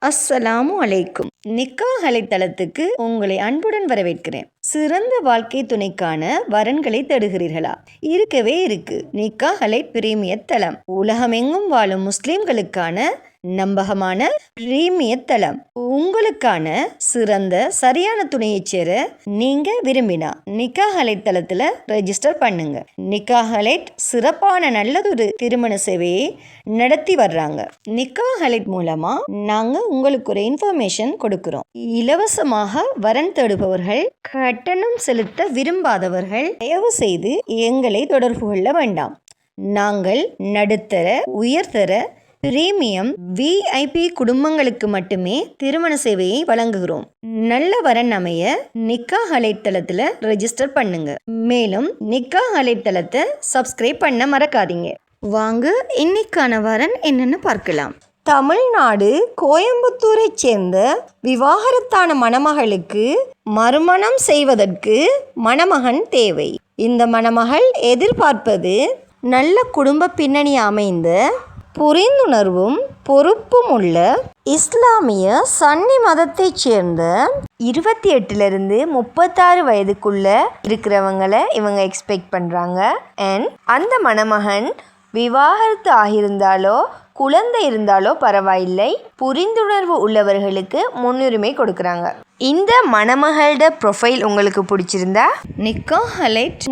அஸ்ஸலாமு அலைக்கும். நிக்காஹ் தளத்துக்கு உங்களை அன்புடன் வரவேற்கிறேன். சிறந்த வாழ்க்கை துணைக்கான வரன்களை தேடுகிறீர்களா? இருக்கவே இருக்கு நிக்காஹ் பிரீமியர் தளம். உலகமெங்கும் வாழும் முஸ்லிம்களுக்கான நம்பகமான பிரீமியர் தளம். உங்களுக்கான சிறந்த சரியான துணையை சேர நீங்க விரும்பினா நிக்காஹ் தளத்துல ரெஜிஸ்டர் பண்ணுங்க. நிக்காஹ் சிறப்பான நல்லதொரு திருமண சேவையை நடத்தி வர்றாங்க. நிக்காஹ் மூலமா நாங்க உங்களுக்கு ஒரு இன்ஃபர்மேஷன் கொடுக்கிறோம். இலவசமாக வரன் தேடுபவர்கள், கட்டணம் செலுத்த விரும்பாதவர்கள் தயவு செய்து எங்களை தொடர்பு கொள்ள வேண்டாம். நாங்கள் நடுத்தர, உயர்தர, பிரீமியம், விஐபி குடும்பங்களுக்கு மட்டுமே திருமண சேவையை வழங்குகிறோம். நல்ல வரன் அமைய நிக்காஹ் தளத்துல ரெஜிஸ்டர் பண்ணுங்க. மேலும் நிக்காஹ் தளத்தை சப்ஸ்கிரைப் பண்ண மறக்காதீங்க. வாங்க இன்னைக்கான வரன் என்னன்னு பார்க்கலாம். தமிழ்நாடு கோயம்புத்தூரை சேர்ந்த விவாகரத்தான மணமகளுக்கு மறுமணம் செய்வதற்கு மணமகன் தேவை. இந்த மணமகள் எதிர்பார்ப்பது நல்ல குடும்ப பின்னணி அமைந்த, புரிந்துணர்வும் பொறுப்பும் உள்ள இஸ்லாமிய சன்னி மதத்தைச் சேர்ந்த 28 36 வயதுக்குள்ள இருக்கிறவங்களை இவங்க எக்ஸ்பெக்ட் பண்ணுறாங்க. அண்ட் அந்த மணமகன் விவாகரத்து ஆகியிருந்தாலோ குழந்தை இருந்தாலோ பரவாயில்லை, புரிந்துணர்வு உள்ளவர்களுக்கு முன்னுரிமை கொடுக்குறாங்க. இந்த மணமகளோட ப்ரொஃபைல் உங்களுக்கு பிடிச்சிருந்தா நிக்காஹ்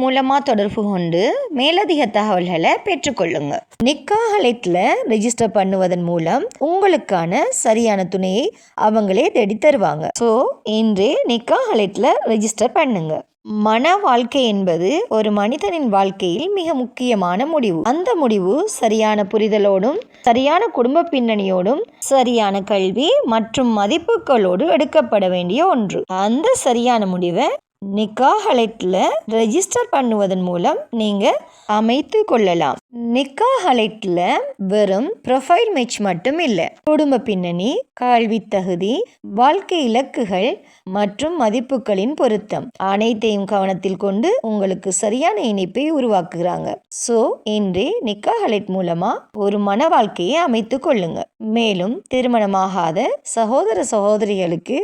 மூலமாக தொடர்பு கொண்டு மேலதிக தகவல்களை பெற்றுக்கொள்ளுங்க. நிக்காஹ் ரெஜிஸ்டர் பண்ணுவதன் மூலம் உங்களுக்கான சரியான துணையை அவங்களே தேடி தருவாங்க. ஸோ இன்று நிக்காஹ் ரெஜிஸ்டர் பண்ணுங்க. மன வாழ்க்கை என்பது ஒரு மனிதனின் வாழ்க்கையில் மிக முக்கியமான முடிவு. அந்த முடிவு சரியான புரிதலோடும், சரியான குடும்ப பின்னணியோடும், சரியான கல்வி மற்றும் மதிப்புகளோடு எடுக்கப்பட வேண்டிய ஒன்று. அந்த சரியான முடிவை நிக்காஹ் ரெஜிஸ்டர் பண்ணுவதன் மூலம் நீங்க அமைத்து கொள்ளலாம். நிக்காஹ் வெறும் ப்ரொஃபைல் மேட்ச் மட்டும் இல்லை, குடும்ப பின்னணி, கல்வி தகுதி, வாழ்க்கை இலக்குகள் மற்றும் மதிப்புகளின் பொருத்தம் அனைத்தையும் கவனத்தில் கொண்டு உங்களுக்கு சரியான இணைப்பை உருவாக்குகிறாங்க. ஸோ இன்று நிக்காஹ் மூலமா ஒரு மன வாழ்க்கையை அமைத்து கொள்ளுங்க. மேலும் திருமணமாகாத சகோதர சகோதரிகளுக்கு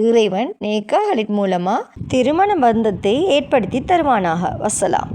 இறைவன் நிக்காஹ் மூலமா திருமண பந்தத்தை ஏற்படுத்தி தருவானாக. வசலாம்.